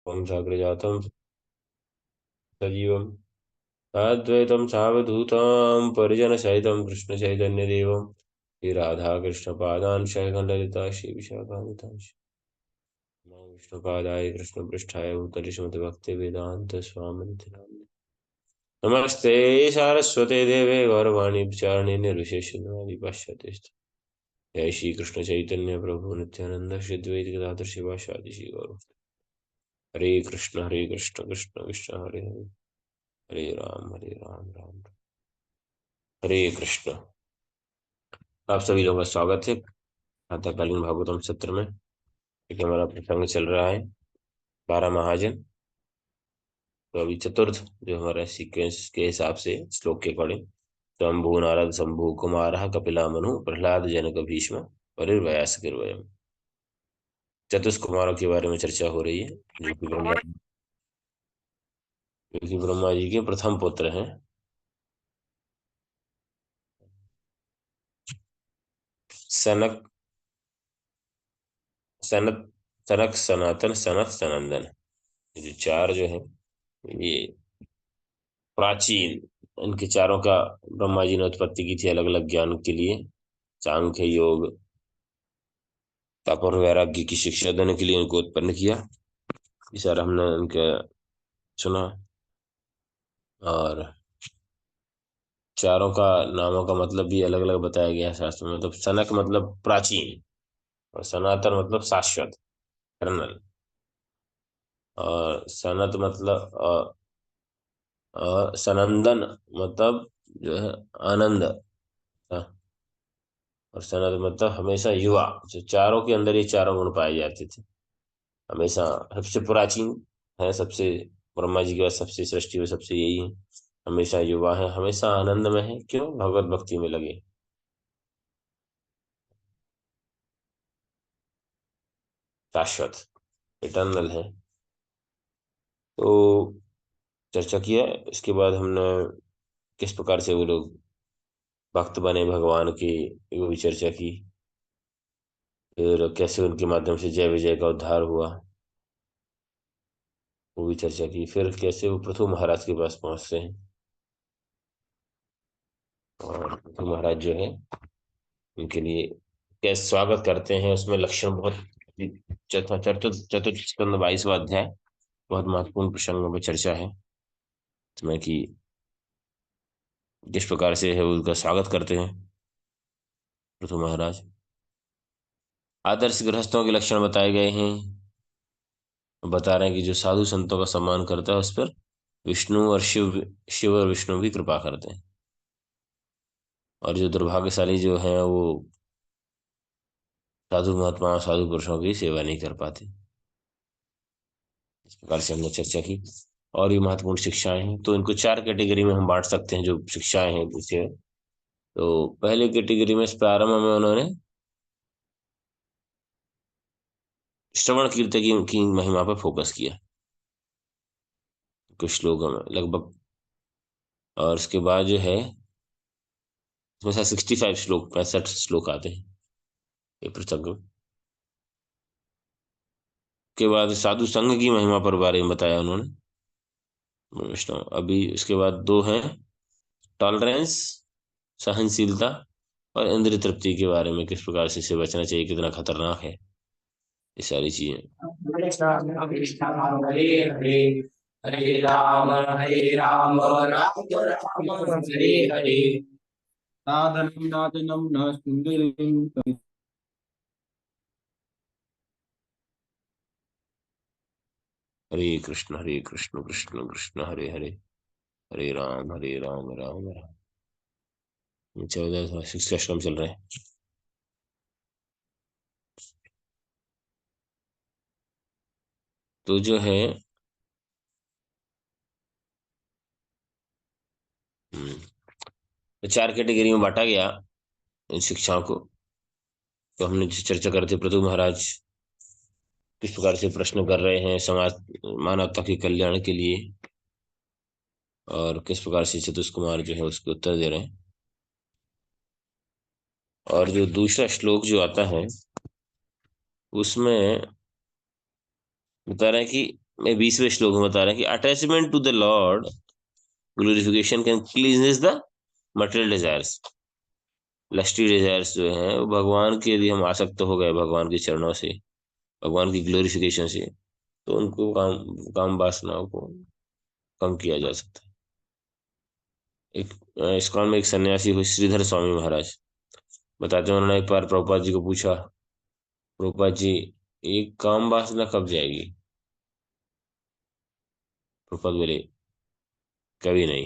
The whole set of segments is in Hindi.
ओम जातं सजीवम् अद्वैतं सावधूतं परिजनसहितं कृष्णचैतन्यदेवं श्रीराधाकृष्णपादान् शयखण्डलिता श्रीविशाखान्वितांश्च नमो विष्णुपादाय कृष्णपृष्ठाय भूतले श्रीमते भक्तिवेदान्त स्वामिनिति नामिने नमस्ते सारस्वते देवे गौरवाणी विचारणे निर्विशेषणवादी पाश्चात्य जय श्री कृष्ण चैतन्य प्रभु नित्यानंद श्री द्वैत गदाधर शिवासादि श्री गौर हरे कृष्ण कृष्ण कृष्ण हरे हरे हरे राम राम राम हरे कृष्ण। आप सभी लोगों का स्वागत है प्रातःकालीन भागवतम सत्र में। एक हमारा प्रसंग चल रहा है 12 महाजन। तो अभी चतुर्थ जो हमारा सीक्वेंस के हिसाब से श्लोक के अकॉर्डिंग शंभु नारद शंभु कुमार कपिला मनु प्रहलाद जनक भीष्म परिव्यास गिरवयम, चतुष कुमारों के बारे में चर्चा हो रही है जो कि ब्रह्मा जी के प्रथम पुत्र हैं। सनक सनत सनक सनातन सनत सनंदन, ये जो चार जो है ये प्राचीन, इनके चारों का ब्रह्मा जी ने उत्पत्ति की थी अलग अलग ज्ञान के लिए। सांख्य योग तप और वैराग्य की शिक्षा देने के लिए इनको उत्पन्न किया। ये सारा हमने इनके सुना। और चारों का नामों का मतलब भी अलग अलग बताया गया है शास्त्र में। तो सनक मतलब प्राचीन, और सनातन मतलब शाश्वत, इटर्नल। और सनत मतलब सनंदन मतलब जो है आनंद। हाँ, और सनत मतलब हमेशा युवा। जो चारों के अंदर ये चारों गुण पाए जाते थे हमेशा। सबसे प्राचीन है, सबसे ब्रह्मा जी के बाद सबसे सृष्टि में सबसे यही है। हमेशा युवा है, हमेशा आनंद में है। क्यों? भगवत भक्ति में लगे, शाश्वत, इटर्नल है। तो चर्चा किया। इसके बाद हमने किस प्रकार से वो लोग भक्त बने भगवान के, वो भी चर्चा की। फिर कैसे उनके माध्यम से जय विजय का उद्धार हुआ, वो भी चर्चा की। फिर कैसे वो पृथु महाराज के पास पहुंचते हैं, और पृथु महाराज जो है उनके लिए कैसे स्वागत करते हैं, उसमें लक्षण बहुत। चतुर्थ स्कंद 22वां अध्याय बहुत महत्वपूर्ण प्रसंगों में चर्चा है इसमें कि किस प्रकार से है वो उनका स्वागत करते हैं पृथु महाराज। आदर्श गृहस्थों के लक्षण बताए गए हैं। बता रहे हैं कि जो साधु संतों का सम्मान करता है उस पर विष्णु और शिव शिव और विष्णु भी कृपा करते हैं। और जो दुर्भाग्यशाली जो है वो साधु महात्मा साधु पुरुषों की सेवा नहीं कर पाते। इस प्रकार से हमने चर्चा की। और ये महत्वपूर्ण शिक्षाएं हैं, तो इनको चार कैटेगरी में हम बांट सकते हैं जो शिक्षाएं हैं इसे। तो पहले कैटेगरी में इस प्रारंभ में उन्होंने श्रवण कीर्तन की महिमा पर फोकस किया कुछ श्लोकों में लगभग। और उसके बाद जो है इसमें से 65 श्लोक 65 श्लोक आते हैं ये प्रसंग में। के बाद साधु संघ की महिमा पर बारे में बताया उन्होंने वैष्णव। अभी उसके बाद दो हैं, टॉलरेंस सहनशीलता, और इंद्रिय तृप्ति के बारे में, किस प्रकार से इससे बचना चाहिए, कितना खतरनाक है ये सारी चीजें। हरे राम हरे हरे हरे राम हरे हरे नादनं नादनं न सुंदरीं। हरे कृष्ण कृष्ण कृष्ण हरे हरे, हरे राम राम राम। 14 सिक्स श्लोक चल रहे हैं। तो जो है तो चार कैटेगरी में बांटा गया इन शिक्षाओं को। तो हमने जो चर्चा करते पृथु महाराज किस प्रकार से प्रश्न कर रहे हैं समाज मानवता के कल्याण के लिए, और किस प्रकार से चतुष कुमार जो है उसके उत्तर दे रहे हैं। और जो दूसरा श्लोक जो आता है उसमें बता रहे हैं कि मैं 20वें श्लोक में बता रहा है कि attachment to the lord glorification can cleanses the material desires. Lusty desires जो हैं वो भगवान के, यदि हम आसक्त हो गए भगवान के चरणों से, भगवान की ग्लोरिफिकेशन से, तो उनको काम काम वासनाओं को कम किया जा सकता है। एक इस्कॉन में एक सन्यासी हुए श्रीधर स्वामी महाराज बताते हैं, उन्होंने एक बार प्रभुपाद जी को पूछा, प्रभुपाद जी ये काम वासना कब जाएगी? प्रभुपाद बोले कभी नहीं।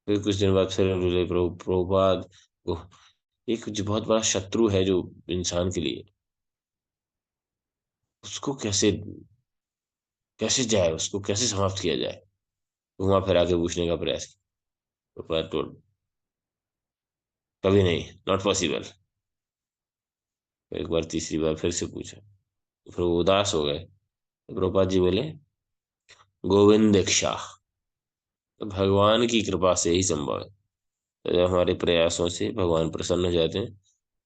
फिर कुछ दिन बाद फिर बोले प्रभुपाद वो एक जो बहुत बड़ा शत्रु है जो इंसान के लिए, उसको कैसे कैसे जाए, उसको कैसे समाप्त किया जाए? घुमा फिरा के पूछने का प्रयास किया। प्रभुपाद told, कभी नहीं, नॉट पॉसिबल। एक बार तीसरी बार फिर से पूछा, फिर वो उदास हो गए। तो प्रभुपाद जी बोले गोविंद दीक्षा, तो भगवान की कृपा से ही संभव है। तो जब हमारे प्रयासों से भगवान प्रसन्न हो जाते हैं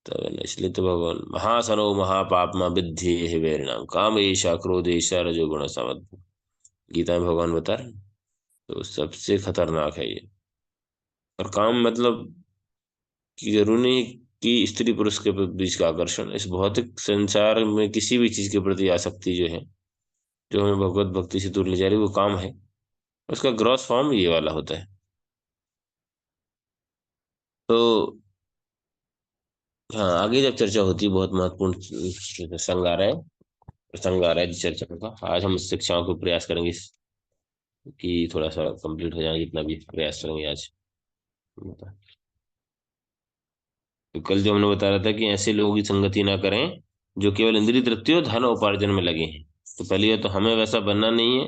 तब है ना। इसलिए तो भगवान महासनो महापापमा विद्धि हिवेरिणाम काम ऐशा क्रोध ऐशा रजोगुण समद, गीता में भगवान बता रहे हैं। तो सबसे खतरनाक है ये। और काम मतलब कि जरूरी नहीं कि स्त्री पुरुष के बीच का आकर्षण, इस भौतिक संसार में किसी भी चीज के प्रति आसक्ति जो है, जो हमें भगवत भक्ति से दूर ले जा रही है, वो काम है। उसका ग्रॉस फॉर्म ये वाला होता है। तो हाँ, आगे जब चर्चा होती है, बहुत महत्वपूर्ण प्रसंग आ रहा है, प्रसंग आ रहा है चर्चा का। आज हम शिक्षाओं को प्रयास करेंगे कि थोड़ा सा कंप्लीट हो जाए, जितना भी प्रयास करेंगे आज। तो कल जो हमने बता रहा था कि ऐसे लोगों की संगति ना करें जो केवल इंद्रिय तृप्ति और धन उपार्जन में लगे हैं। तो पहली बात तो हमें वैसा बनना नहीं है।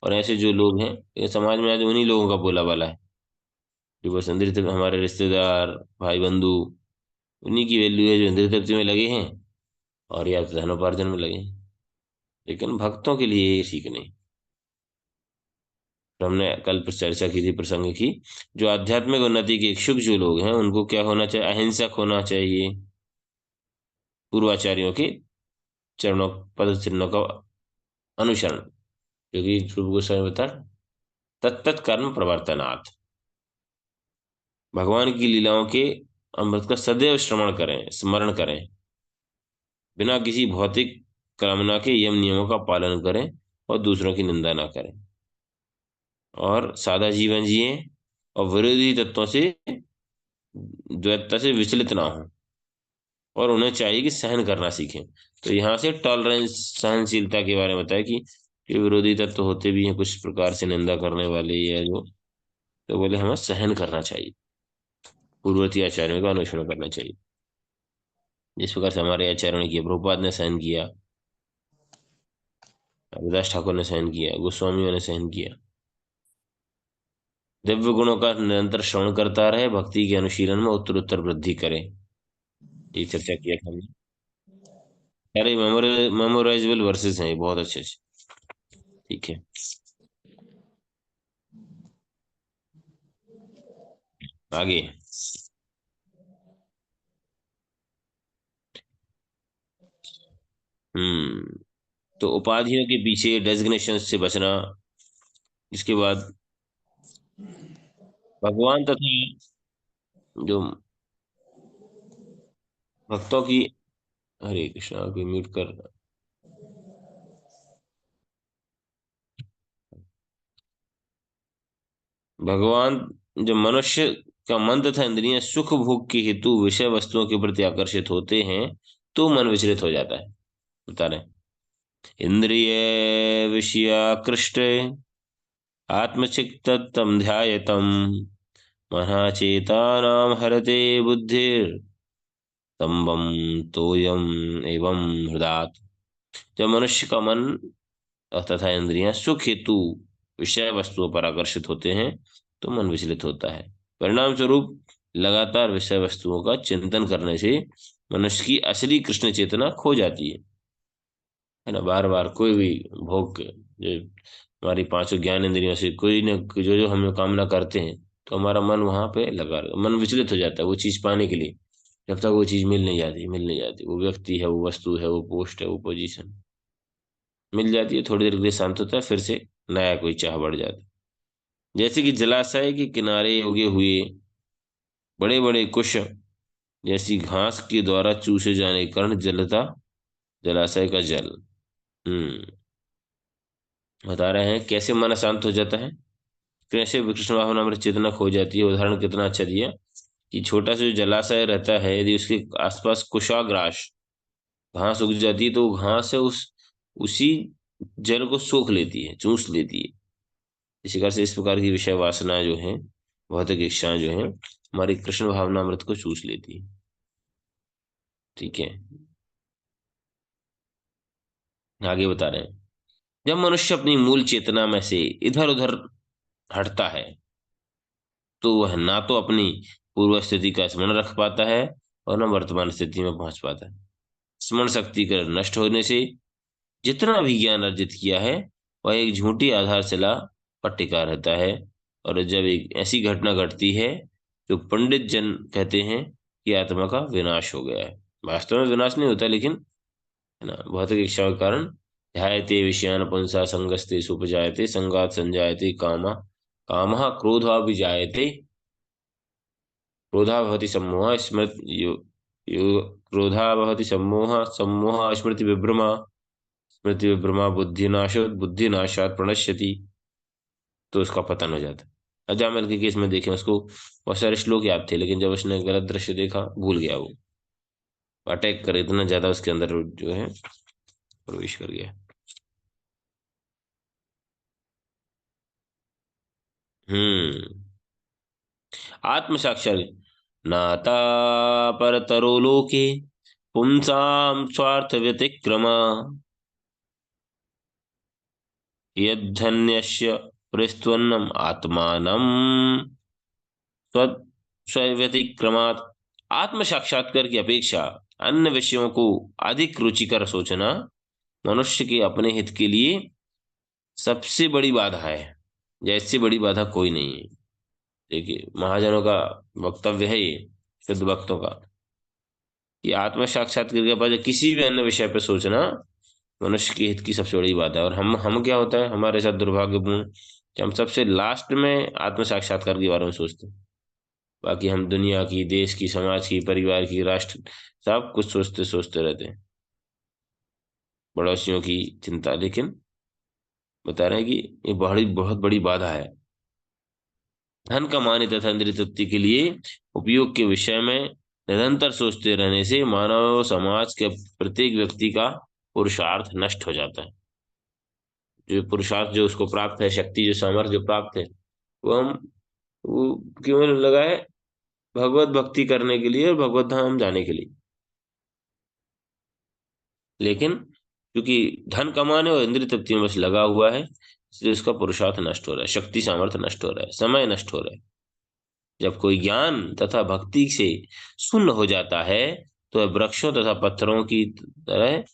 और ऐसे जो लोग हैं, ये समाज में आज उन्हीं लोगों का बोला वाला है जो बस इंद्रिय तृप्ति, हमारे रिश्तेदार भाई बंधु, उन्हीं की वैल्यू है जो इंद्रिय तृप्ति में लगे हैं और या तो धन उपार्जन में लगे हैं। लेकिन भक्तों के लिए ये ठीक नहीं। तो हमने कल पर चर्चा की थी, प्रसंग की, जो आध्यात्मिक उन्नति के इच्छुक जो लोग हैं उनको क्या होना चाहिए? अहिंसक होना चाहिए, पूर्वाचार्यों के चरणों पद चिन्हों का अनुसरण, क्योंकि ध्रुव गोस्वामी बता, तत्त कर्म प्रवर्तनात्, भगवान की लीलाओं के अमृत का सदैव श्रवण करें, स्मरण करें, बिना किसी भौतिक कामना के यम नियमों का पालन करें और दूसरों की निंदा ना करें, और सादा जीवन जिए और विरोधी तत्वों से, द्वैतता से विचलित ना हो, और उन्हें चाहिए कि सहन करना सीखें। तो यहाँ से टॉलरेंस, सहनशीलता के बारे में बताया कि विरोधी तत्व होते भी हैं कुछ प्रकार से निंदा करने वाले या जो, तो बोले हमें सहन करना चाहिए, पूर्ववर्ती आचार्यों का अनुसरण करना चाहिए। जिस प्रकार से हमारे आचार्यों ने किया, प्रभुपाद ने सहन किया, रविदास ठाकुर ने सहन किया, गोस्वामियों ने सहन किया। दिव्य गुणों का निरंतर श्रवण करता रहे, भक्ति के अनुशीलन में उत्तर उत्तर वृद्धि करे। ये चर्चा किया था हमने। अरे मेमोराइजेबल वर्सेस हैं ये, बहुत अच्छे अच्छे। ठीक है, आगे। हम्म। तो उपाधियों के पीछे डेजिग्नेशन से बचना। इसके बाद भगवान तथा जो भक्तों की, हरे कृष्णा को म्यूट कर। भगवान, जब मनुष्य का मन तथा इंद्रियां सुख भोग के हेतु विषय वस्तुओं के प्रति आकर्षित होते हैं तो मन विचलित हो जाता है। बता रहे, इंद्रिय विषयाकृष्ट आत्मचित तम ध्यायतम मनः चेतानाम हरते बुद्धिर तम्बम तोयम एवं हृदात। जब मनुष्य का मन तथा इंद्रियां सुख हेतु विषय वस्तुओं पर आकर्षित होते हैं तो मन विचलित होता है। परिणाम स्वरूप लगातार विषय वस्तुओं का चिंतन करने से मनुष्य की असली कृष्ण चेतना खो जाती है ना। बार बार कोई भी भोग जो हमारी पांचों ज्ञान इंद्रियों से कोई न जो जो हम कामना करते हैं, तो हमारा मन वहां पे लगा रहता, मन विचलित हो जाता है वो चीज पाने के लिए। जब तक वो चीज मिल नहीं जाती, मिल नहीं जाती, वो व्यक्ति है, वो वस्तु है, वो पोस्ट है, वो पोजीशन। मिल जाती है, थोड़ी देर के लिए शांत होता है, फिर से नया कोई चाह बढ़ जाता है। जैसे कि जलाशय के किनारे उगे हुए बड़े बड़े कुश जैसी घास के द्वारा चूसे जाने के कारण जलता जलाशय का जल। बता रहे हैं कैसे मन शांत हो जाता है, कैसे कृष्ण भावना में चेतना खो जाती है। उदाहरण कितना अच्छा दिया कि छोटा सा जो जलाशय रहता है, यदि उसके आसपास कुशाग्रास घास उग जाती है तो वो घास है उसी जल को सोख लेती है, चूस लेती है। इसी प्रकार से इस प्रकार की विषय वासना जो है, भौतिक इच्छाएं जो है, हमारी कृष्ण भावनामृत को चूस लेती है। ठीक है, आगे बता रहे हैं। जब मनुष्य अपनी मूल चेतना में से इधर उधर हटता है तो वह ना तो अपनी पूर्व स्थिति का स्मरण रख पाता है और न वर्तमान स्थिति में पहुंच पाता है। स्मरण शक्ति का नष्ट होने से जितना भी ज्ञान अर्जित किया है वह एक झूठी आधारशिला पर टिका रहता है। और जब एक ऐसी घटना घटती है जो पंडित जन कहते हैं कि आत्मा का विनाश हो गया है, वास्तव में विनाश नहीं होता, लेकिन है ना, भौतिक इच्छाओं के कारण ध्यायते विषयान पुंसा संगस्ते सुपजायते संगात संजायते कामा कामः क्रोधा विजायते क्रोधा भवति सम्मोह स्मृति क्रोधा भवति सम्मोह सम्मोह स्मृति विभ्रमा स्मृति विभ्रमा बुद्धिनाशो बुद्धिनाशात् प्रणश्यति। तो उसका पतन हो जाता है। अजामिल के केस में देखें, उसको बहुत सारे श्लोक याद थे, लेकिन जब उसने गलत दृश्य देखा भूल गया वो, अटैक कर इतना ज्यादा उसके अंदर जो है प्रवेश कर गया। हम्म। आत्म साक्षात नाता परतरो लोके पुंसां स्वार्थ व्यतिक्रमा यद्धन्यस्य पृष्ठन्नम आत्मानम स्व स्वव्यतिक्रमात्। आत्म साक्षात्कार की अपेक्षा अन्य विषयों को अधिक रुचिकर सोचना मनुष्य के अपने हित के लिए सबसे बड़ी बाधा है। जैसी बड़ी बाधा कोई नहीं है। देखिए, महाजनों का वक्तव्य है ये, शुद्ध भक्तों का, कि आत्म साक्षात्कार के बाद किसी भी अन्य विषय पर सोचना मनुष्य के हित की सबसे बड़ी बात है। और हम क्या होता है हमारे साथ दुर्भाग्यपूर्ण कि हम सबसे लास्ट में आत्म साक्षात्कार के बारे में सोचते हैं। बाकी हम दुनिया की, देश की, समाज की, परिवार की, राष्ट्र, सब कुछ सोचते सोचते रहते हैं, पड़ोसियों की चिंता। लेकिन बता रहे हैं कि ये बड़ी बहुत बड़ी बाधा है। धन कमाने तथा इंद्रिय तृप्ति के लिए उपयोग के विषय में निरंतर सोचते रहने से मानव समाज के प्रत्येक व्यक्ति का पुरुषार्थ नष्ट हो जाता है। जो पुरुषार्थ जो उसको प्राप्त है, शक्ति जो सामर्थ्य जो प्राप्त है, वो हम वो क्यों लगा है? भगवत भक्ति करने के लिए और भगवत धाम जाने के लिए। लेकिन क्योंकि धन कमाने और इंद्रिय तृप्ति में बस लगा हुआ है, इसलिए उसका पुरुषार्थ नष्ट हो रहा है, शक्ति सामर्थ्य नष्ट हो रहा है, समय नष्ट हो रहा है। जब कोई ज्ञान तथा भक्ति से शून्य हो जाता है तो वह वृक्षों तथा पत्थरों की तरह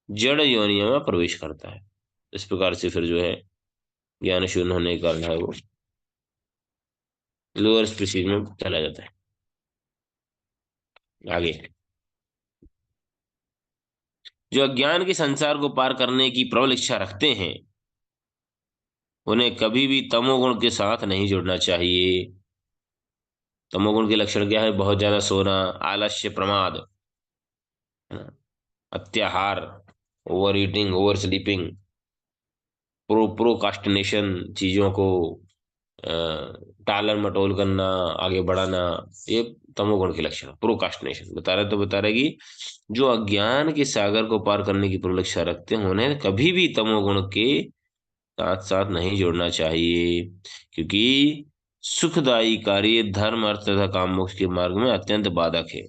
जड़ योनियों में प्रवेश करता है। इस प्रकार से फिर जो है ज्ञान शून्य होने के कारण है वो लोअर स्पीसीज में चला जाता है। आगे, जो अज्ञान के संसार को पार करने की प्रबल इच्छा रखते हैं उन्हें कभी भी तमोगुण के साथ नहीं जुड़ना चाहिए। तमोगुण के लक्षण क्या है? बहुत ज्यादा सोना, आलस्य, प्रमाद, है ना, अत्याहार, over eating, over sleeping, procrastination, चीजों को अ, टालम मटोल करना, आगे बढ़ाना, ये तमोगुण के लक्षण। प्रोकास्टिनेशन बता रहे कि जो अज्ञान के सागर को पार करने की प्रबल इच्छा रखते हैं उन्हें कभी भी तमोगुण के साथ साथ नहीं जोड़ना चाहिए, क्योंकि सुखदायी कार्य धर्म, अर्थ तथा काम मोक्ष के मार्ग में अत्यंत बाधक है।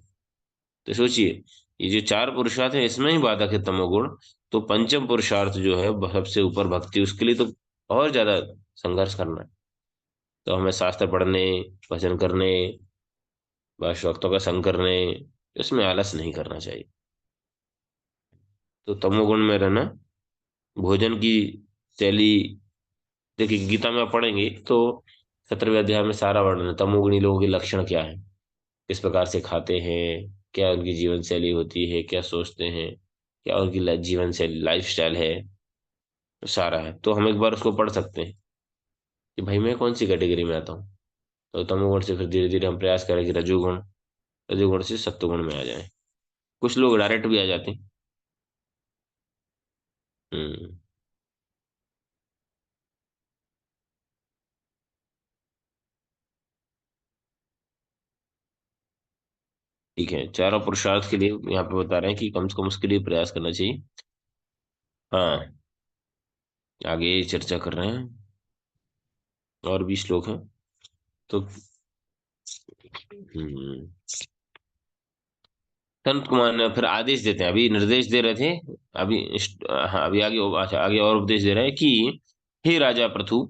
तो सोचिए, ये जो चार पुरुषार्थ है इसमें ही बाधक है तमोगुण, तो पंचम पुरुषार्थ जो है सबसे ऊपर भक्ति, उसके लिए तो और ज्यादा संघर्ष करना है। तो हमें शास्त्र पढ़ने, भजन करने, भक्तों का संग करने, इसमें आलस नहीं करना चाहिए। तो तमोगुण में रहना, भोजन की शैली, देखिए गीता में आप पढ़ेंगे तो 17वें अध्याय में सारा वर्णन है तमोगुणी लोगों के लक्षण क्या है, किस प्रकार से खाते हैं, क्या उनकी जीवन शैली होती है, क्या सोचते हैं, क्या उनकी जीवन शैली, लाइफ स्टाइल है। सारा है, तो हम एक बार उसको पढ़ सकते हैं कि भाई मैं कौन सी कैटेगरी में आता हूँ। तो तमोगुण से फिर धीरे धीरे हम प्रयास करें कि रजोगुण, रजोगुण से सत्वगुण में आ जाए। कुछ लोग डायरेक्ट भी आ जाते हैं। हम्म। ठीक है, चारों पुरुषार्थ के लिए यहाँ पे बता रहे हैं कि कम से कम उसके लिए प्रयास करना चाहिए। हाँ, आगे चर्चा कर रहे हैं, और भी श्लोक हैं। तो हम्म, संत कुमार ने फिर आदेश देते हैं, अभी निर्देश दे रहे थे। अभी हाँ, अभी आगे, अच्छा आगे और उपदेश दे रहे हैं कि हे राजा पृथु,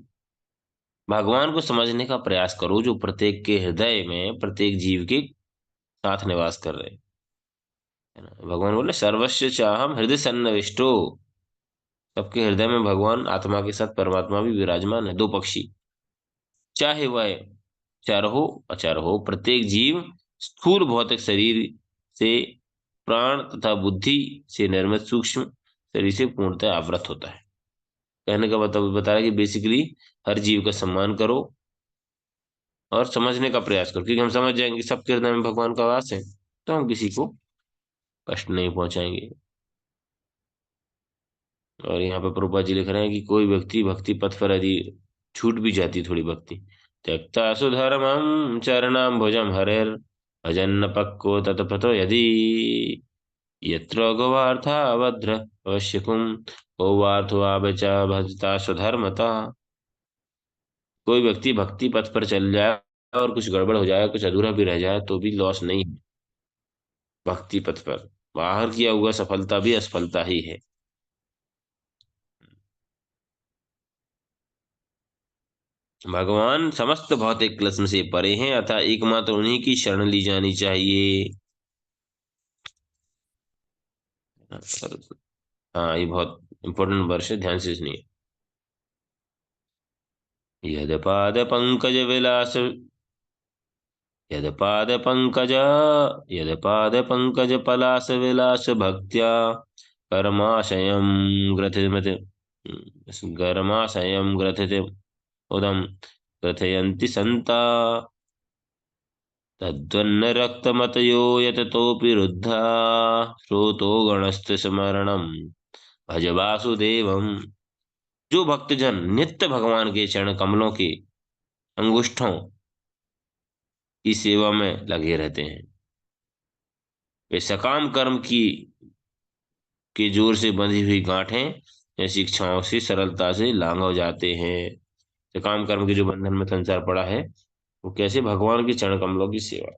भगवान को समझने का प्रयास करो जो प्रत्येक के हृदय में प्रत्येक जीव के साथ निवास कर रहे हैं। है ना, भगवान बोले सर्वस्व चाहम हृदय सन्निविष्टो। सबके हृदय में भगवान आत्मा के साथ परमात्मा भी विराजमान है, दो पक्षी। चाहे वह चर हो अचर हो, प्रत्येक जीव स्थूल भौतिक शरीर से, प्राण तथा बुद्धि से निर्मित सूक्ष्म शरीर से पूर्णतः आवृत होता है। कहने का मतलब बता रहा है कि बेसिकली हर जीव का सम्मान करो और समझने का प्रयास करो, क्योंकि हम समझ जाएंगे सबके हृदय में भगवान का वास है, तो हम किसी को कष्ट नहीं पहुंचाएंगे। और यहाँ पे प्रभुपाद जी लिख रहे हैं कि कोई व्यक्ति भक्ति पथ पर यदि छूट भी जाती थोड़ी भक्ति, त्यक्ता सुधर्मम चरणाम भुजम हरेर भजन न पक्को तत्पथो यदि, यत्र गवार्था भद्र अवश्यकुम गौवार्थो आबचा भजता स्वधर्मता। कोई व्यक्ति भक्ति पथ पर चल जाए और कुछ गड़बड़ हो जाए, कुछ अधूरा भी रह जाए, तो भी लॉस नहीं है। भक्ति पथ पर बाहर किया हुआ सफलता भी असफलता ही है। भगवान समस्त भौतिक क्लेश से परे हैं, अतः एकमात्र उन्हीं की शरण ली जानी चाहिए। हाँ, ये बहुत इंपॉर्टेंट वर्ष है, ध्यान से सुनिए। यद पाद पंकज विलास, यद पाद पंकज, यद पाद पंकज पलास विलास भक्त्या कर्माशयम ग्रथित, गर्माशयम ग्रथित उदम ग्रथयन्ति संता, तद्वन्न रक्तमतयो यततोऽपि रुद्धा श्रोतो गणस्थ स्मरणम भज वासुदेवम। जो भक्तजन नित्य भगवान के चरण कमलों के अंगुष्ठों की सेवा में लगे रहते हैं, वे सकाम कर्म की के जोर से बंधी हुई गांठें ऐसी इच्छाओं से सरलता से लांघ हो जाते हैं। सकाम कर्म के जो बंधन में संसार पड़ा है, वो कैसे भगवान के चरण कमलों की सेवा।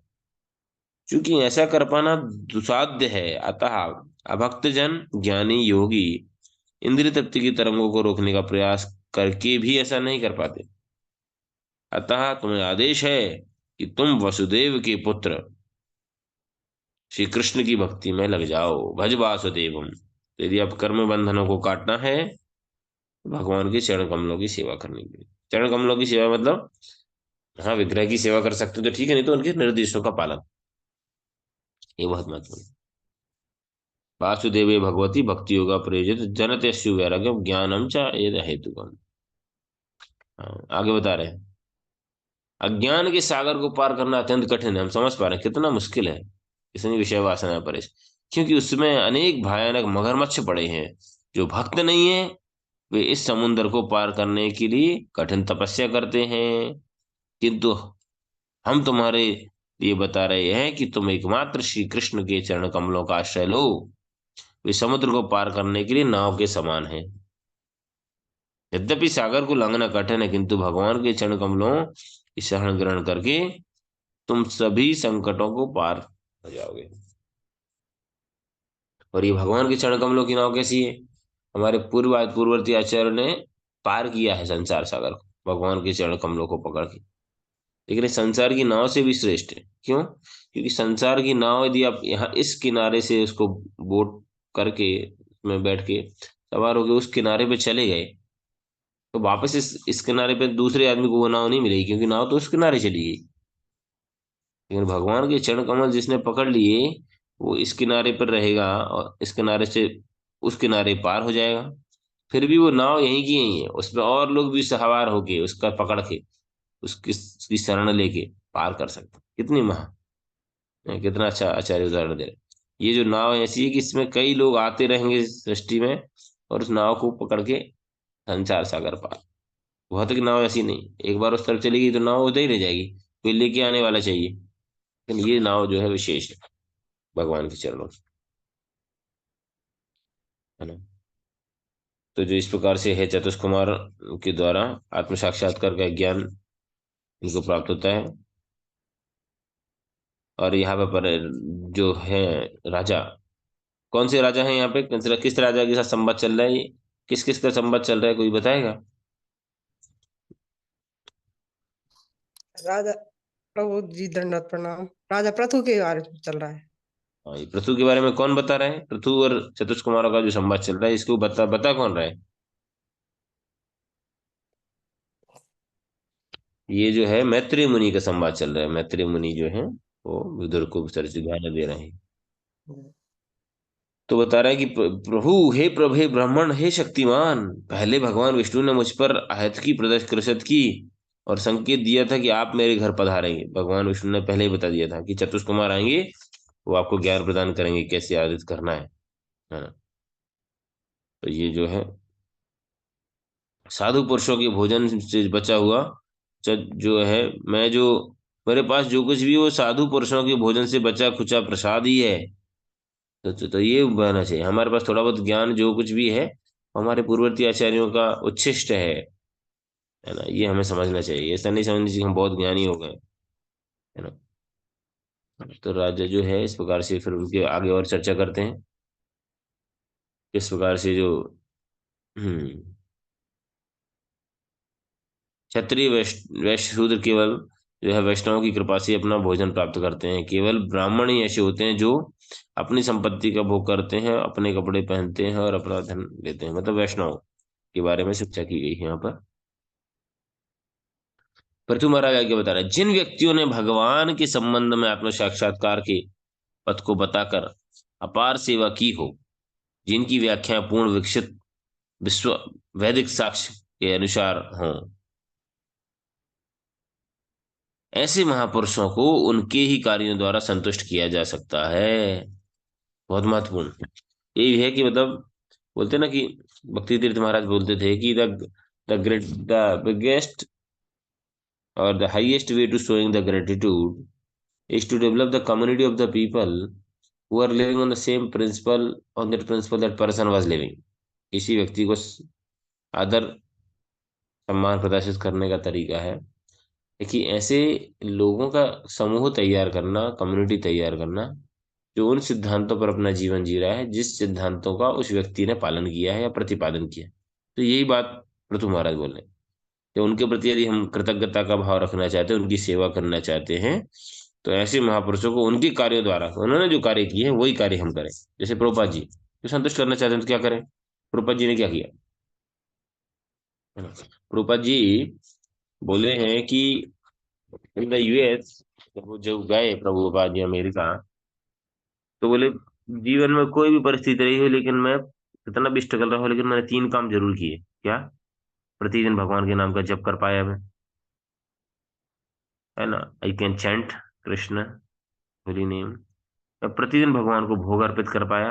क्योंकि ऐसा कर पाना दुसाध्य है, अतः अभक्त जन ज्ञानी योगी इंद्रिय तृप्ति की तरंगों को रोकने का प्रयास करके भी ऐसा नहीं कर पाते। अतः तुम्हें आदेश है कि तुम वसुदेव के पुत्र श्री कृष्ण की भक्ति में लग जाओ, भज वासुदेवम। यदि आप कर्म बंधनों को काटना है, तो भगवान के चरण कमलों की सेवा करने के लिए, चरण कमलों की सेवा मतलब, हाँ विग्रह की सेवा कर सकते हो तो ठीक है, नहीं तो उनके निर्देशों का पालन, ये बहुत महत्वपूर्ण है। वासुदेवे भगवती भक्ति योगा प्रयोजित जनतेषु वैराग्यम ज्ञानम च ये हेतुकम। हाँ, आगे बता रहे हैं, अज्ञान के सागर को पार करना अत्यंत कठिन है, हम समझ पा रहे हैं कितना मुश्किल है, इसमें विषय वासना पर, क्योंकि उसमें अनेक भयानक मगरमच्छ पड़े हैं। जो भक्त नहीं है, वे इस समुद्र को पार करने के लिए कठिन तपस्या करते हैं, किंतु हम तुम्हारे लिए बता रहे हैं कि तुम एकमात्र श्री कृष्ण के चरण कमलों का आश्रय लो। वे समुद्र को पार करने के लिए नाव के समान है। यद्यपि सागर को लांघना कठिन है, किंतु भगवान के चरण कमलों की शरण ग्रहण करके तुम सभी संकटों को पार हो जाओगे। और ये भगवान के चरण कमलों की नाव कैसी है? हमारे पूर्ववर्ती आचार्य ने पार किया है संसार सागर को भगवान के चरण कमलों को पकड़ के। लेकिन इस संसार की नाव से भी श्रेष्ठ है, क्यों? क्योंकि संसार की नाव यदि आप यहाँ इस किनारे से उसको बोट करके में बैठ के सवार होके उस किनारे पे चले गए, तो वापस इस किनारे पे दूसरे आदमी को वो नाव नहीं मिलेगी, क्योंकि नाव तो उस किनारे चली गई। लेकिन भगवान के चरण कमल जिसने पकड़ लिए, वो इस किनारे पर रहेगा और इस किनारे से उस किनारे पार हो जाएगा। फिर भी वो नाव यहीं की यहीं है, उसमें और लोग भी सवार होके उसका पकड़ के उसकी शरण लेके पार कर सकते हैं। कितना अच्छा आचार्य उदाहरण दे रहे हैं। ये जो नाव है ऐसी है कि इसमें कई लोग आते रहेंगे इस सृष्टि में, और उस नाव को पकड़ के संसार सागर पार। बहुत की नाव ऐसी नहीं, एक बार उस तरफ चली गई तो नाव उधर ही रह जाएगी, कोई लेके आने वाला चाहिए। लेकिन ये नाव जो है विशेष है भगवान के चरणों की, है ना। तो जो इस प्रकार से है चतुष्कुमार के द्वारा आत्म साक्षात्कार का ज्ञान इनको प्राप्त होता है। और यहाँ पर जो है राजा, कौन से राजा हैं यहाँ पे, किस राजा के साथ संवाद चल रहा है ये, किस किस का संवाद चल रहा है, कोई बताएगा? राजा प्रभु जी दंडवत प्रणाम। राजा प्रथु के बारे में चल रहा है। हाँ, ये पृथु के बारे में कौन बता रहा है? पृथु और चतुष्कुमारों का जो संवाद चल रहा है इसको बता बता कौन रहा है? ये जो है मैत्रेय मुनि का संवाद चल रहा है। मैत्रेय मुनि जो है वो विदुर को ध्यान दे रहे हैं। तो बता रहा है कि प्रभु, हे प्रभु, हे ब्राह्मण, हे शक्तिमान, पहले भगवान विष्णु ने मुझ पर अहैतुकी कृषत की और संकेत दिया था कि आप मेरे घर पधारेंगे। भगवान विष्णु ने पहले ही बता दिया था कि चतुष्कुमार आएंगे, वो आपको ज्ञान प्रदान करेंगे कैसे आदित करना है ना। तो ये जो है साधु पुरुषों के भोजन से बचा हुआ जो है, मैं जो मेरे पास जो कुछ भी वो साधु पुरुषों के भोजन से बचा खुचा प्रसाद ही है। तो ये बहना चाहिए हमारे पास थोड़ा बहुत ज्ञान जो कुछ भी है, हमारे पूर्ववर्ती आचार्यों का उच्छिष्ट है ना। ये हमें समझना चाहिए, ऐसा नहीं समझना चाहिए कि हम बहुत ज्ञानी हो गए, है ना। तो राजा जो है इस प्रकार से फिर उनके आगे और चर्चा करते हैं। इस प्रकार से जो हम्म क्षत्रिय वैश्य शूद्र केवल जो है वैष्णव की कृपा से अपना भोजन प्राप्त करते हैं। केवल ब्राह्मण ही ऐसे होते हैं जो अपनी संपत्ति का भोग करते हैं, अपने कपड़े पहनते हैं और अपना धन लेते हैं, मतलब वैष्णव के बारे में शिक्षा की गई है यहाँ पर। पृथु महाराज आगे बता रहे हैं, जिन व्यक्तियों ने भगवान के संबंध में आत्म साक्षात्कार के पथ को बताकर अपार सेवा की हो, जिनकी व्याख्या पूर्ण विकसित विश्व वैदिक साक्ष्य के अनुसार हों, ऐसे महापुरुषों को उनके ही कार्यों द्वारा संतुष्ट किया जा सकता है। बहुत महत्वपूर्ण यही है कि मतलब बोलते ना कि भक्ति तीर्थ महाराज बोलते थे कि द बिगेस्ट और the highest way to showing the gratitude is to develop the community of the people who are living on the same principle, on that principle that person was living। किसी व्यक्ति को आदर सम्मान प्रदर्शित करने का तरीका है कि ऐसे लोगों का समूह तैयार करना, कम्युनिटी तैयार करना जो उन सिद्धांतों पर अपना जीवन जी रहा है जिस सिद्धांतों का उस व्यक्ति ने पालन किया है या प्रतिपादन किया। तो यही बात पृथु महाराज बोल रहे हैं कि उनके प्रति यदि हम कृतज्ञता का भाव रखना चाहते हैं, उनकी सेवा करना चाहते हैं, तो ऐसे महापुरुषों को उनके कार्यों द्वारा, उन्होंने जो कार्य किए हैं वही कार्य हम करें। जैसे प्रभुपाद जी जो संतुष्ट करना चाहते हैं तो क्या करें? प्रभुपाद जी ने क्या किया, है ना। प्रभुपाद जी बोले हैं कि इन द यूएस जब वो जो गए प्रभुपाद जी अमेरिका, तो बोले जीवन में कोई भी परिस्थिति रही हो लेकिन मैं कितना भी स्ट्रगल रहा हो, लेकिन मैंने 3 काम जरूर किए। क्या? प्रतिदिन भगवान के नाम का जप कर पाया मैं, है ना। I can chant Krishna holy name. मैं प्रतिदिन भगवान को भोग अर्पित कर पाया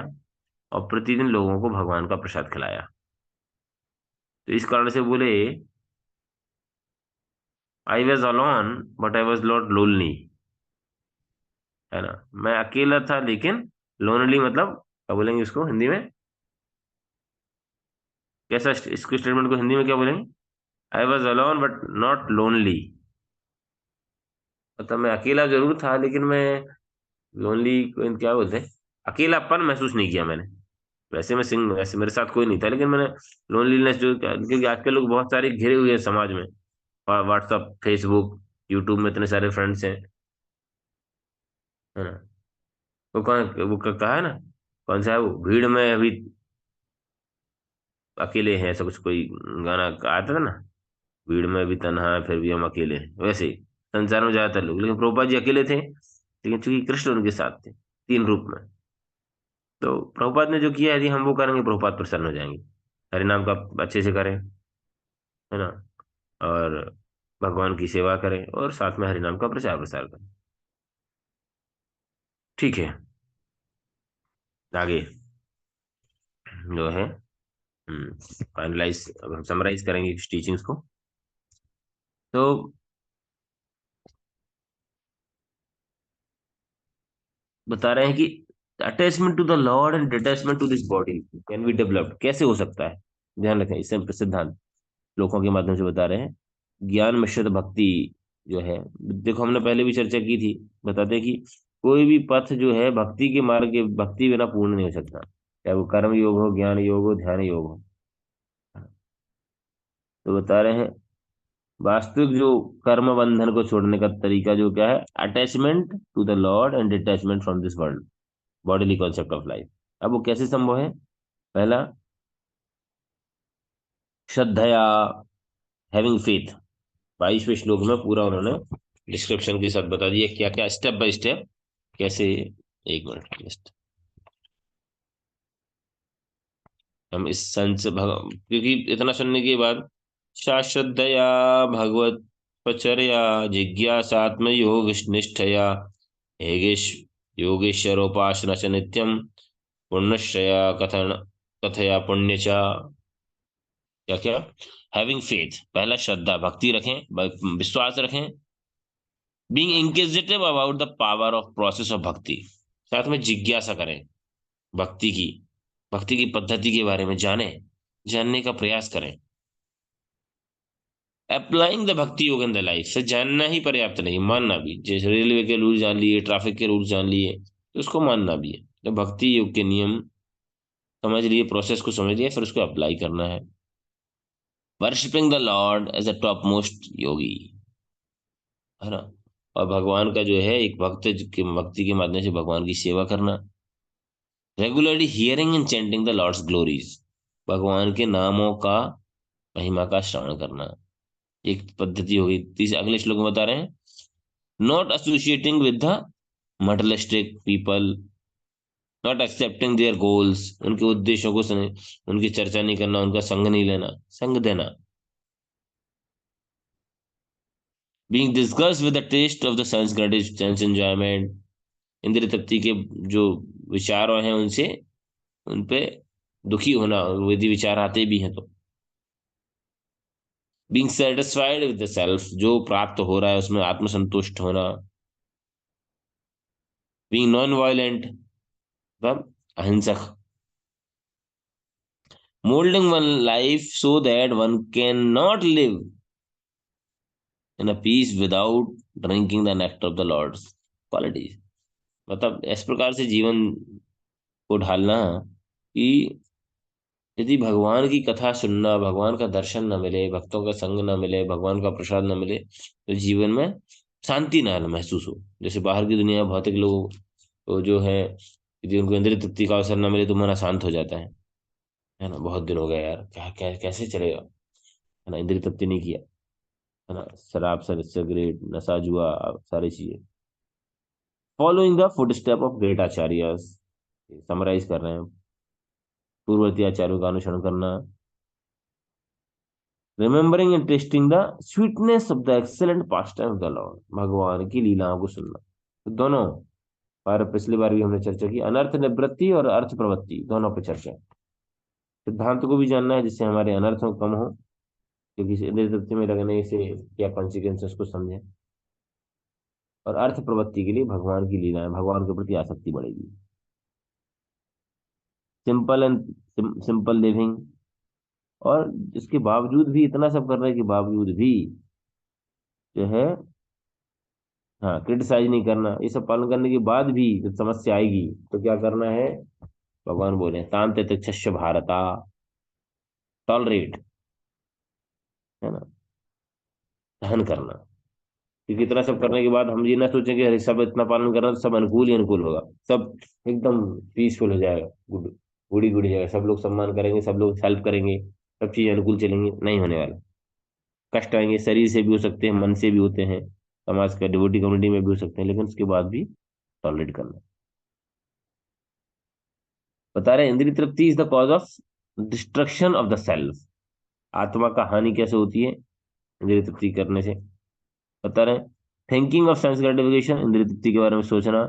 और प्रतिदिन लोगों को भगवान का प्रसाद खिलाया। तो इस कारण से बोले I was alone but I was not lonely, है ना। मैं अकेला था लेकिन लोनली मतलब क्या बोलेंगे इसको हिंदी में, कैसा इसको स्टेटमेंट को हिंदी में क्या बोलेंगे? I was alone but not lonely, मतलब मैं अकेला जरूर था लेकिन मैं लोनली क्या बोलते हैं, अकेलापन महसूस नहीं किया मैंने। वैसे मैं सिंग वैसे मेरे साथ कोई नहीं था लेकिन मैंने लोनलीनेस जो, क्योंकि आजकल लोग बहुत सारे घिरे हुए हैं समाज में, व्हाट्सअप फेसबुक यूट्यूब में इतने सारे फ्रेंड्स हैं, है ना। कहा है ना, कौन सा है वो, भीड़ में अभी अकेले हैं ऐसा कुछ कोई गाना आता था ना, भीड़ में अभी तन्हा है फिर भी हम अकेले हैं। वैसे ही संसार में ज्यादातर लोग, लेकिन प्रभुपाद जी अकेले थे लेकिन चूंकि कृष्ण उनके साथ थे 3 रूप में। तो प्रभुपाद ने जो किया यदि हम वो करेंगे प्रभुपाद प्रसन्न हो जाएंगे। हरि नाम का अच्छे से करें, है ना, और भगवान की सेवा करें और साथ में हरि नाम का प्रचार प्रसार करें। ठीक है, आगे जो है फाइनलाइज, अब हम समराइज करेंगे इस टीचिंग्स को। तो बता रहे हैं कि attachment to the lord and detachment to this body can be developed, कैसे हो सकता है। ध्यान रखें, इससे सिद्धांत श्लोकों के माध्यम से बता रहे हैं। ज्ञान मिश्रित भक्ति जो है, देखो हमने पहले भी चर्चा की थी, बताते हैं कि कोई भी पथ जो है भक्ति के मार्ग के, भक्ति बिना पूर्ण नहीं हो सकता, चाहे वो कर्म योग हो, ज्ञान योग हो, ध्यान योग हो। तो बता रहे हैं वास्तविक जो कर्म बंधन को छोड़ने का तरीका जो क्या है, attachment to the lord and detachment from this world bodily concept of life. अब वो कैसे संभव है। पहला, श्रद्धया, हैविंग फेथ। 22वें श्लोक में पूरा उन्होंने डिस्क्रिप्शन के साथ बता दिया क्या क्या स्टेप बाय स्टेप कैसे। एक मिनट जस्ट, हम इस संस क्योंकि इतना सुनने के बाद, शाश्रद्धया भगवत पचर्या जिज्ञासात्म योग निष्ठया योगेश योगेश्वरोपासना च नित्यम पुण्यश्रया कथन कथया पुण्य चा। क्या क्या, हैविंग फेथ, पहला श्रद्धा भक्ति रखें, विश्वास रखें। Being inquisitive about the power of process of भक्ति, साथ में जिज्ञासा करें भक्ति की, भक्ति की पद्धति के बारे में जाने, जानने का प्रयास करें। अप्लाइंग द भक्ति योग इन द लाइफ, से जानना ही पर्याप्त नहीं, मानना भी। जैसे रेलवे के रूल जान लिए, ट्रैफिक के रूल जान लिए, तो उसको मानना भी है। तो भक्ति योग के नियम समझ लिए, प्रोसेस को समझ लिए, फिर उसको अप्लाई करना है। Worshipping the lord as a top most yogi, है ना, और भगवान का जो है एक भक्त के भक्ति के माध्यम से भगवान की सेवा करना। Regularly hearing and chanting the lord's glories, भगवान के नामों का, महिमा का श्रवण करना, एक पद्धति होगी। तीसरे अगले श्लोक में बता रहे हैं, not associating with the materialistic people, not accepting their goals, उनके उद्देश्यों को उनकी चर्चा नहीं करना, उनका संग नहीं लेना, संग देना। Being disgust with the taste of the sense gratification enjoyment, इंद्रिय तृप्ति के जो विचार हैं उनसे, उनपे दुखी होना, यदि विचार आते भी हैं तो। Being satisfied with the self, जो प्राप्त हो रहा है उसमें आत्मसंतुष्ट होना। बीइंग नॉन वायलेंट, मतलब अहिंसक। Moulding one life so that one can not live in a peace without drinking the nectar of the lord's qualities, मतलब इस प्रकार से जीवन को ढालना कि यदि भगवान की कथा सुनना, भगवान का दर्शन न मिले, भक्तों का संग न मिले, भगवान का प्रसाद न मिले, तो जीवन में शांति ना महसूस हो। जैसे बाहर की दुनिया भौतिक लोग तो जो है, यदि उनको इंद्रिय तृप्ति का अवसर न मिले तो मन अशांत हो जाता है ना। बहुत दिन हो गए यार, क्या क्या कैसे चलेगा, है ना, इंद्रिय तृप्ति नहीं किया, है ना, शराब सिगरेट नशा जुआ सारी चीजें। Following the foot step of great acharyas, summarise कर रहे हैं, पूर्ववर्ती आचार्यों का अनुसरण करना। Remembering and tasting the sweetness of the excellent pastime of the lord, भगवान की लीलाओं को सुनना। तो दोनों बार, पिछली बार भी हमने चर्चा की, अनर्थ निवृत्ति और अर्थ प्रवृत्ति दोनों पे चर्चा। सिद्धांत को भी जानना है जिससे हमारे अनर्थ कम हो, क्योंकि इंद्रिय तृप्ति में लगने से क्या कॉन्सिक्वेंसेस को समझें, और अर्थ प्रवृत्ति के लिए भगवान की लीलाएं, भगवान के प्रति आसक्ति बढ़ेगी। सिंपल एंड सिंपल लिविंग, और इसके बावजूद भी, इतना सब करने के बावजूद भी जो है, हाँ, क्रिटिसाइज नहीं करना, ये सब पालन करने के बाद भी जब समस्या आएगी तो क्या करना है। भगवान बोले तांत तितिक्षस्य भारता, टॉलरेट, है ना, सहन करना। क्योंकि इतना सब करने के बाद हम ये ना सोचें कि अरे सब इतना पालन करना तो सब अनुकूल ही अनुकूल होगा, सब एकदम पीसफुल हो जाएगा, गुड गुड़ी गुड़ी जाएगा, सब लोग सम्मान करेंगे, सब लोग हेल्प करेंगे, सब चीज अनुकूल चलेंगी, नहीं होने वाला। कष्ट आएंगे, शरीर से भी हो सकते हैं, मन से भी होते हैं, समाज का डिवोटी कम्युनिटी में भी हो सकते हैं, लेकिन उसके बाद भी टॉलरेट करना। बता रहे हैं इंद्रिय तृप्ति is the cause of destruction of the self, आत्मा का हानि कैसे होती है इंद्रिय तृप्ति करने से बता रहे हैं। थिंकिंग ऑफ सेंस ग्रेटिफिकेशन, इंद्रिय तृप्ति के बारे में सोचना,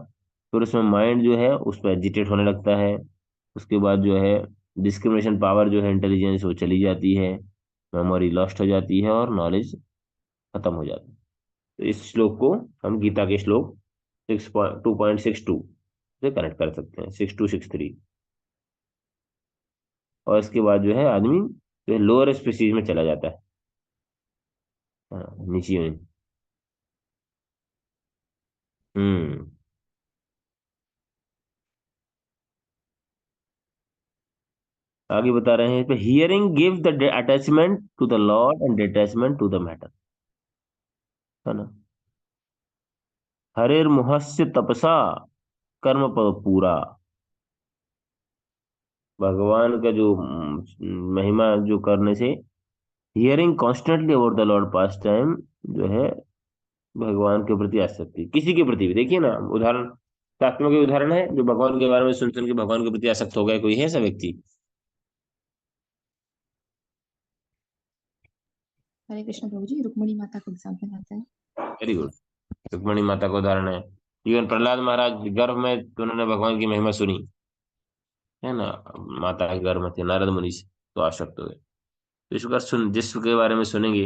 फिर उसमें माइंड जो है उस पर एजिटेट होने लगता है। उसके बाद जो है डिस्क्रिमिनेशन पावर जो है, इंटेलिजेंस वो चली जाती है, मेमोरी लॉस्ट हो जाती है और नॉलेज खत्म हो जाता है। तो इस श्लोक को हम गीता के श्लोक 2.62 से कनेक्ट कर सकते हैं, 6263। और इसके बाद जो है आदमी जो है लोअर स्पीसीज में चला जाता है। हाँ, नीचे में। हम्म। आगे बता रहे हैं, hearing give the attachment to the lord and detachment to the matter, है ना। हरेर मुहस्य तपसा कर्म पद पूरा, भगवान का जो महिमा जो करने से, hearing constantly about the Lord pass time, जो है भगवान के प्रति आसक्ति, किसी के प्रति भी देखिए ना, उदाहरण शास्त्रों के उदाहरण है जो भगवान के बारे में सुन सुन के भगवान के प्रति आसक्त हो गए, कोई है ऐसा व्यक्ति? हरे कृष्ण प्रभु जी, रुक्मणी माता का एग्जाम्पल आता है। Very good. रुक्मणी माता का उदाहरण है। इवन प्रहलाद महाराज गर्भ में तो उन्होंने भगवान की महिमा सुनी, है ना, माता के गर्भ में थे, नारद मुनि से तो आसक्त हो गए। तो इस प्रकार सुन, जिस के बारे में सुनेंगे,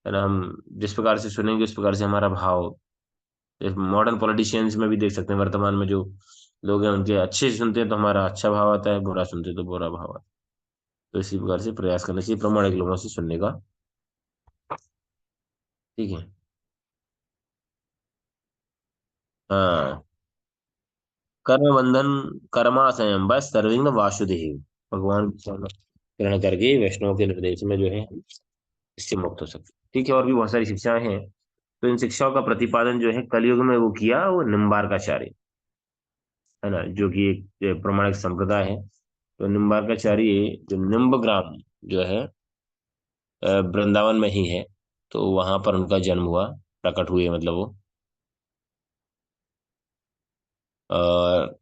है ना, हम जिस प्रकार से सुनेंगे उस प्रकार से हमारा भाव। मॉडर्न पॉलिटिशियंस में भी देख सकते हैं, वर्तमान में जो लोग हैं उनके अच्छे सुनते हैं तो हमारा अच्छा भाव आता है, बुरा सुनते हैं तो बुरा भाव आता है। तो इसी प्रकार से प्रयास करना चाहिए प्रामाणिक लोगों से सुनने का। ठीक है। हाँ। कर्म बंधन कर्माशयम बस सर्विंग द वासुदेव, भगवान की शरण ग्रहण करके वैष्णव के निर्देश में जो है इससे मुक्त हो सकते। ठीक है, और भी बहुत सारी शिक्षाएं हैं। तो इन शिक्षाओं का प्रतिपादन जो है कलयुग में वो किया, वो निम्बार्काचार्य, है ना, जो कि एक प्रामाणिक संप्रदाय है। तो निम्बार्काचार्य जो निम्ब ग्राम जो है वृंदावन में ही है, तो वहां पर उनका जन्म हुआ, प्रकट हुए मतलब वो। और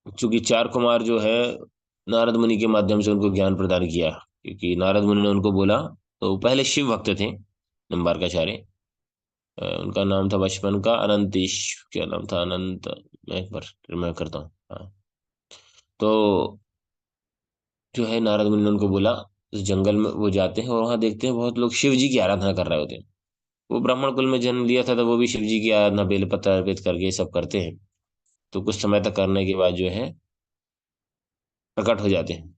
चूंकि चार कुमार जो है नारद मुनि के माध्यम से उनको ज्ञान प्रदान किया, क्योंकि नारद मुनि ने उनको बोला, तो पहले शिव भक्त थे निम्बार्काचार्य। उनका नाम था बचपन का अनंतीश, क्या नाम था, अनंत। मैं एक बार मैं करता हूँ, हाँ। तो जो है नारद मुनि ने उनको बोला, उस जंगल में वो जाते हैं और वहां देखते हैं बहुत लोग शिव जी की आराधना कर रहे होते हैं। वो ब्राह्मण कुल में जन्म लिया था तो वो भी शिव जी की आराधना बेलपत्र अर्पित करके ये सब करते हैं। तो कुछ समय तक करने के बाद जो है प्रकट हो जाते हैं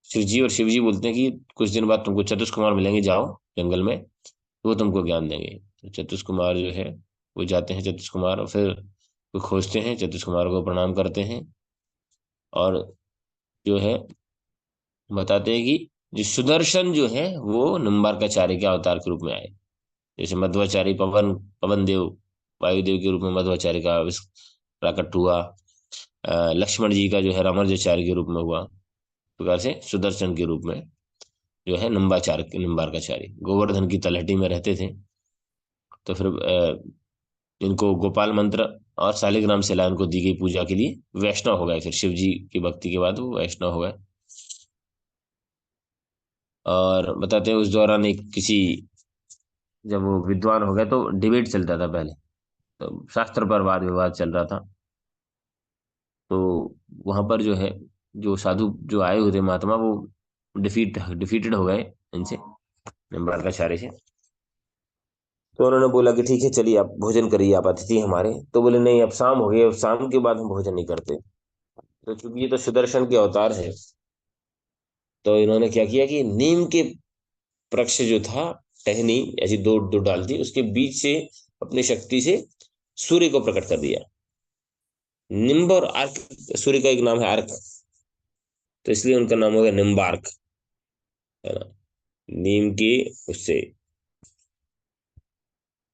शिव जी, और शिव जी बोलते हैं कि कुछ दिन बाद तुमको चतुष कुमार मिलेंगे, जाओ जंगल में, वो तुमको ज्ञान देंगे। तो चतुष कुमार जो है वो जाते हैं, चतुष कुमार, और फिर वो खोजते हैं, चतुष कुमार को प्रणाम करते हैं, और जो है बताते हैं कि जो सुदर्शन जो है वो निम्बार्काचार्य के अवतार के रूप में आए। जैसे मध्वाचार्य पवन, पवन देव, वायुदेव के रूप में मध्वाचार्य का प्रकट हुआ। लक्ष्मण जी का जो है रामानुजाचार्य के रूप में हुआ, प्रकार से सुदर्शन के रूप में जो है निम्बार्काचार्य गोवर्धन की तलहटी में रहते थे। तो फिर इनको गोपाल मंत्र और शालिग्राम शिला इनको दी गई पूजा के लिए, वैष्णव हो गए। फिर शिव जी की भक्ति के बाद वो वैष्णव हो गए। और बताते हैं उस दौरान एक किसी, जब वो विद्वान हो गए तो डिबेट चलता था पहले, तो शास्त्र पर वाद विवाद चल रहा था। तो वहां पर जो है जो साधु जो आए हुए थे महात्मा, वो डिफीटेड हो गए इनसे, निम्बार्काचार्य से। तो उन्होंने बोला कि ठीक है चलिए आप भोजन करिए, आप अतिथि हमारे। तो बोले नहीं, अब शाम हो गई, अब शाम के बाद हम भोजन नहीं करते। तो चूंकि ये तो सुदर्शन के अवतार है, तो इन्होंने क्या किया कि नीम के वृक्ष जो था, टहनी ऐसी दो दो डाल दी, उसके बीच से अपनी शक्ति से सूर्य को प्रकट कर दिया। निम्ब और अर्क, सूर्य का एक नाम है अर्क, तो इसलिए उनका नाम हो गया निम्बार्क, है ना। नीम की उससे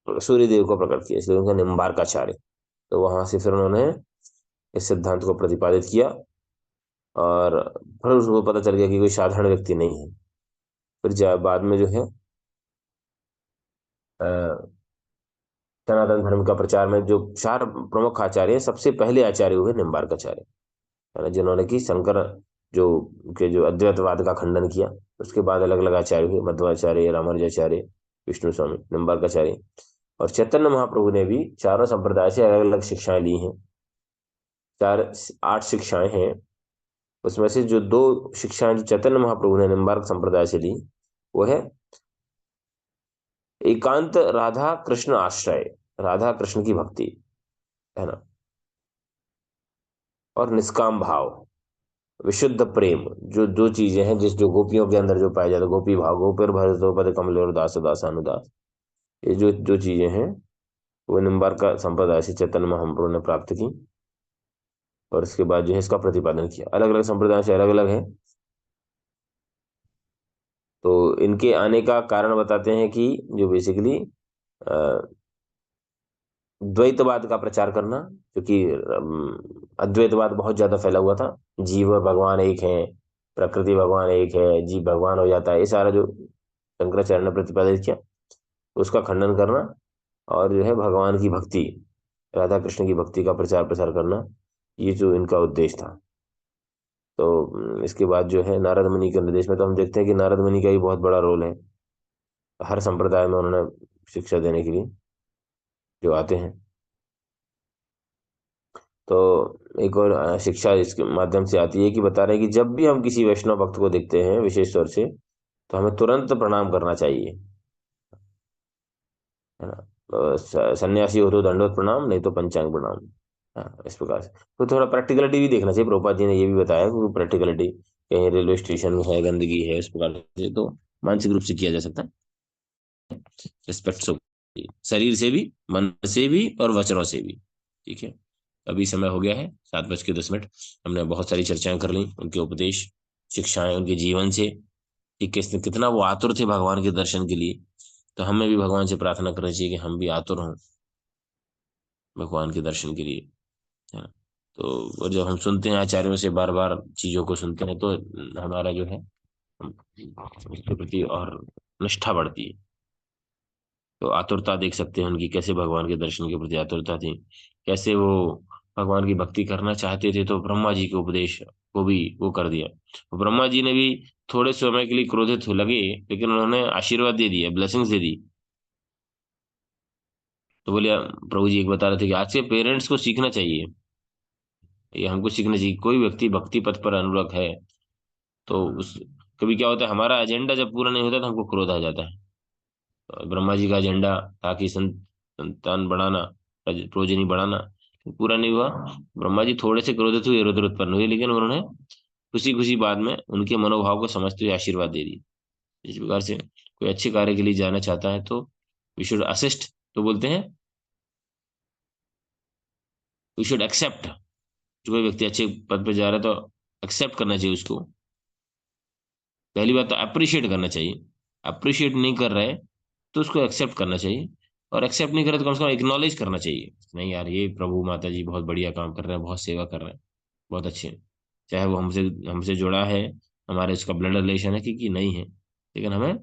सूर्य देव को प्रकट किया, इसलिए उनका निम्बार्काचार्य। तो वहां से फिर उन्होंने इस सिद्धांत को प्रतिपादित किया, और फिर उसको पता चल गया कि कोई साधारण व्यक्ति नहीं है। फिर बाद में जो है सनातन धर्म का प्रचार में जो चार प्रमुख आचार्य हैं, सबसे पहले आचार्य हुए निम्बार्काचार्य। है ना, जिन्होंने कि शंकर जो जो अद्वैतवाद का खंडन किया। उसके बाद अलग अलग आचार्य हुए, मध्वाचार्य, रामानुजाचार्य, विष्णु स्वामी, निम्बार्काचार्य। और चैतन्य महाप्रभु ने भी चारों संप्रदाय से अलग अलग शिक्षाएं ली हैं। चार 8 शिक्षाएं हैं। उसमें से जो 2 शिक्षाएं जो चैतन्य महाप्रभु ने निम्बार्क संप्रदाय से ली, वो है एकांत राधा कृष्ण आश्रय, राधा कृष्ण की भक्ति, है ना, और निष्काम भाव, विशुद्ध प्रेम, जो दो चीजें हैं जिस जो गोपियों के अंदर जो पाया जाता है, गोपी भाव, गोपेर भरतो पद कमलोर दास दास अनुदास। ये जो जो चीजें हैं वो निम्बार्क का संप्रदाय से चैतन्य महाप्रभु ने प्राप्त की। और इसके बाद जो है इसका प्रतिपादन किया। अलग अलग संप्रदाय से अलग अलग है। तो इनके आने का कारण बताते हैं कि जो बेसिकली द्वैतवाद का प्रचार करना, क्योंकि अद्वैतवाद बहुत ज्यादा फैला हुआ था। जीव और भगवान एक है, प्रकृति भगवान एक है, जीव भगवान हो जाता है, ये सारा जो शंकराचार्य ने प्रतिपादित किया उसका खंडन करना। और जो है भगवान की भक्ति, राधा कृष्ण की भक्ति का प्रचार प्रसार करना, ये जो इनका उद्देश्य था। तो इसके बाद जो है नारद मुनि के निर्देश में तो हम देखते हैं कि नारद मुनि का भी बहुत बड़ा रोल है हर संप्रदाय में, उन्होंने शिक्षा देने के लिए जो आते हैं। तो एक और शिक्षा इसके माध्यम से आती है कि बता रहे हैं कि जब भी हम किसी वैष्णव भक्त को देखते हैं विशेष तौर से, तो हमें तुरंत प्रणाम करना चाहिए, है ना। सन्यासी हो तो दंडवत प्रणाम, नहीं तो पंचांग प्रणाम। हाँ, इस प्रकार से तो थोड़ा प्रैक्टिकलिटी भी देखना चाहिए। प्रभुपाद जी ने ये भी बताया कि प्रैक्टिकलिटी, कहीं रेलवे स्टेशन में है, गंदगी है, इस प्रकार से तो मानसिक रूप से किया जा सकता है। रिस्पेक्ट से, शरीर से भी, मन से भी और वचनों से भी। ठीक है, अभी समय हो गया है 7:10। हमने बहुत सारी चर्चाएं कर ली, उनके उपदेश, शिक्षाएं, उनके जीवन से कि किस कितना वो आतुर थे भगवान के दर्शन के लिए। तो हमें भी भगवान से प्रार्थना करनी चाहिए कि हम भी आतुर हों भगवान के दर्शन के लिए, है ना। तो और जब हम सुनते हैं आचार्यों से, बार बार चीजों को सुनते हैं, तो हमारा जो है उसके प्रति और निष्ठा बढ़ती है। तो आतुरता देख सकते हैं उनकी, कैसे भगवान के दर्शन के प्रति आतुरता थी, कैसे वो भगवान की भक्ति करना चाहते थे। तो ब्रह्मा जी के उपदेश को भी वो कर दिया। तो ब्रह्मा जी ने भी थोड़े समय के लिए क्रोधित लगे, लेकिन उन्होंने आशीर्वाद दे दिया, ब्लेसिंग्स दे दी। तो बोले, प्रभु जी एक बता रहे थे कि आज के पेरेंट्स को सीखना चाहिए, ये हमको सीखना चाहिए। कोई व्यक्ति भक्ति पथ पर अनुरक्त है तो उस, कभी क्या होता है, हमारा एजेंडा जब पूरा नहीं होता तो हमको क्रोध आ जाता है। तो ब्रह्मा जी का एजेंडा था कि संतान बढ़ाना, प्रोजनी बढ़ाना, पूरा नहीं हुआ। ब्रह्मा जी थोड़े से क्रोधित हुए, रुद्र उत्पन्न हुए, लेकिन उन्होंने खुशी खुशी बाद में उनके मनोभाव को समझते हुए आशीर्वाद दे दिए। इस प्रकार से कोई अच्छे कार्य के लिए जाना चाहता है तो वी शुड असिस्ट, तो बोलते हैं वी शुड एक्सेप्ट। जो कोई व्यक्ति अच्छे पद पर जा रहा है तो एक्सेप्ट करना चाहिए उसको। पहली बात तो अप्रिशिएट करना चाहिए। अप्रिशिएट नहीं कर रहा है तो उसको एक्सेप्ट करना चाहिए। और एक्सेप्ट नहीं कर रहे तो कम से कम एक्नॉलेज करना चाहिए, नहीं यार ये प्रभु माता जी बहुत बढ़िया काम कर रहे हैं, बहुत सेवा कर रहे हैं, बहुत अच्छे हैं। चाहे वो हमसे हमसे जुड़ा है, हमारे इसका ब्लड रिलेशन है कि नहीं है, लेकिन हमें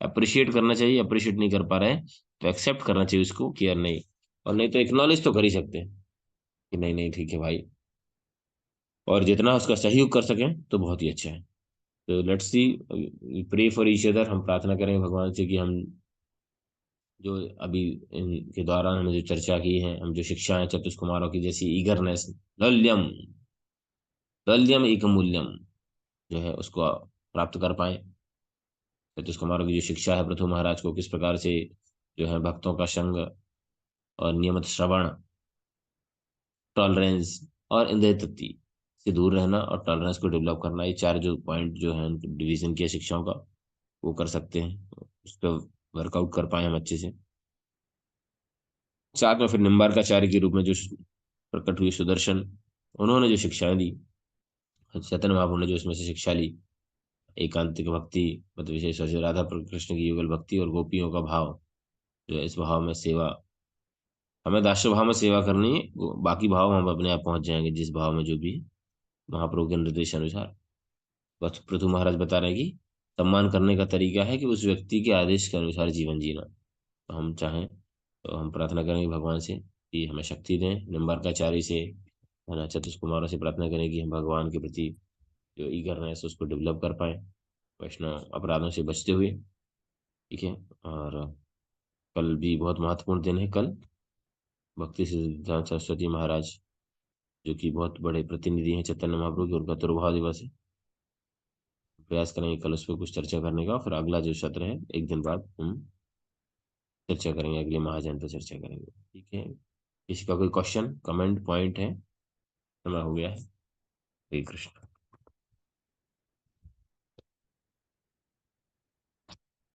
अप्रिशिएट करना चाहिए। अप्रिशिएट नहीं कर पा रहे हैं तो एक्सेप्ट करना चाहिए उसको कि यार नहीं, और नहीं तो एक्नॉलेज तो कर ही सकते हैं कि नहीं नहीं ठीक है भाई। और जितना उसका सहयोग कर सकें तो बहुत ही अच्छा है। तो let's see, pray for each other. हम प्रार्थना करें भगवान से कि हम जो अभी इनके दौरान हमने जो चर्चा की है, हम जो शिक्षा है चतुष कुमारों की, जैसी ईगरनेस, लल्यम, लल्यम एक मूल्यम, जो है उसको प्राप्त कर पाए। चतुष कुमारों की जो शिक्षा है पृथु महाराज को, किस प्रकार से जो है भक्तों का संग और नियमित श्रवण, टॉलरेंस और इंद्रिय तृप्ति से दूर रहना और टॉलरेंस को डेवलप करना, ये 4 जो पॉइंट जो है उनको डिवीजन किया शिक्षाओं का, वो कर सकते हैं। उस पर वर्कआउट कर पाए हम अच्छे से। साथ में फिर निम्बार्काचार्य के रूप में जो प्रकट हुई सुदर्शन, उन्होंने जो शिक्षाएं दी, चैतन्य महाप्रभु ने जो इसमें से शिक्षा ली, एकांतिक भक्ति, मतलब विशेष रूप से राधा कृष्ण की युगल भक्ति और गोपियों का भाव, जो है इस भाव में सेवा, हमें दास्य भाव में सेवा करनी है, बाकी भाव हम अपने आप पहुंच जाएंगे जिस भाव में जो भी महाप्रभु के निर्देश अनुसार। बस पृथु महाराज बता रहे हैं कि सम्मान करने का तरीका है कि उस व्यक्ति के आदेश के अनुसार जीवन जीना। तो हम चाहें तो हम प्रार्थना करेंगे भगवान से कि हमें शक्ति दें निम्बार्काचार्य से है ना, चतुष कुमारों से प्रार्थना करें कि हम भगवान के प्रति जो ईगरनेस उसको डेवलप कर पाए, वैष्णव अपराधों से बचते हुए। ठीक है। और कल भी बहुत महत्वपूर्ण दिन है। कल भक्ति सिद्धांत सरस्वती महाराज, जो कि बहुत बड़े प्रतिनिधि हैं चैतन्य महाप्रभु के, उनका तिरुभाव दिवस है। प्रयास करेंगे कल उस पर कुछ चर्चा करने का। फिर अगला जो सत्र है एक दिन बाद हम चर्चा करेंगे, अगले महाजन पर चर्चा करेंगे। ठीक है। किसी का कोई क्वेश्चन कमेंट पॉइंट है? समय हो गया है। हरे कृष्ण।